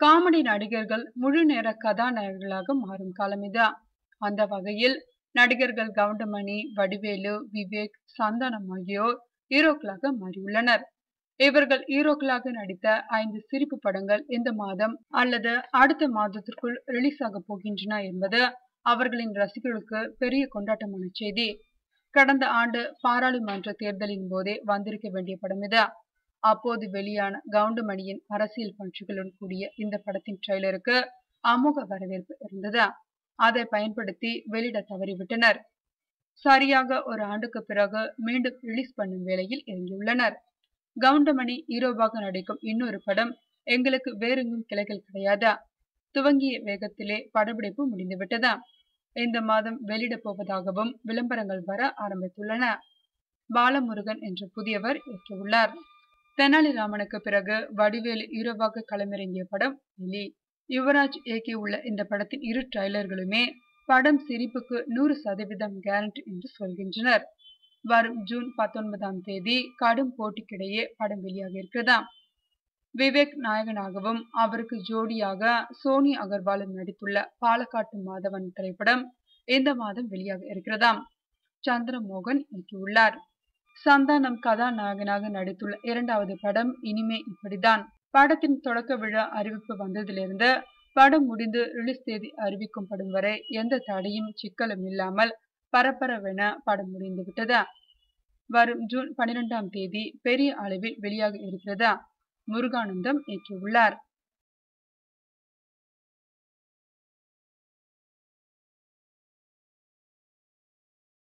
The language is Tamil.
காமெடி நடிகர்கள் முழு நேர கதாநாயகர்களாக மாறும் காலம் இது. அந்த வகையில் நடிகர்கள் கவுண்டமணி, வடிவேலு, விவேக், சந்தானம் ஆகியோர் ஹீரோக்களாக மாறியுள்ளனர். இவர்கள் ஹீரோக்களாக நடித்த 5 சிரிப்பு படங்கள் இந்த மாதம் அல்லது அடுத்த மாதத்திற்குள் ரிலீஸ் ஆக போகின்றன என்பது அவர்களின் ரசிகர்களுக்கு பெரிய கொண்டாட்டமான செய்தி. கடந்த ஆண்டு பாராளுமன்ற தேர்தலின் போதே வந்திருக்க வேண்டிய படம் இது. அப்போது வெளியான கவுண்டமணியின் அரசியல் பஞ்சுகளுடன் கூடிய இந்த படத்தின் ட்ரெய்லருக்கு அமோக வரவேற்பு இருந்தது. அதை பயன்படுத்தி வெளியிட தவறிவிட்டனர். சரியாக ஒரு ஆண்டுக்கு பிறகு மீண்டும் ரிலீஸ் பண்ணும் வேளையில் இறங்கியுள்ளனர். கவுண்டமணி ஹீரோவாக நடிக்கும் இன்னொரு படம் எங்களுக்கு வேறெங்கும் கிளைகள் கிடையாது. துவங்கிய வேகத்திலே படப்பிடிப்பு முடிந்துவிட்டது. இந்த மாதம் வெளியிட போவதாகவும் விளம்பரங்கள் வர ஆரம்பித்துள்ளன. பாலமுருகன் என்ற புதியவர் இயக்கியுள்ளார். தெனாலிராமனுக்கு பிறகு வடிவேலு ஹீரோவாக களமிறங்கிய படம் எலி. யுவராஜ் இயக்கியுள்ள இந்த படத்தின் 2 ட்ரைலர்களுமே படம் சிரிப்புக்கு 100% கேரண்டி என்று சொல்கின்றனர். வரும் ஜூன் 19ஆம் தேதி கடும் போட்டிக்கிடையே படம் வெளியாக இருக்கிறதாம். விவேக் நாயகனாகவும் அவருக்கு ஜோடியாக சோனி அகர்வாலும் நடித்துள்ள பாலக்காட்டு மாதவன் திரைப்படம் இந்த மாதம் வெளியாக இருக்கிறதாம். சந்திரமோகன் இயக்கியுள்ளார். சந்தானம் கதாநாயகனாக நடித்துள்ள 2வது படம் இனிமே இப்படிதான். படத்தின் தொடக்க விழா அறிவிப்பு வந்ததிலிருந்து படம் முடிந்து ரிலீஸ் தேதி அறிவிக்கும் படும் வரை எந்த தடையும் சிக்கலும் இல்லாமல் பரபரவென படம் முடிந்துவிட்டது. வரும் ஜூன் 12ஆம் தேதி பெரிய அளவில் வெளியாக இருக்கிறதா. முருகானந்தம் இயக்கியுள்ளார்.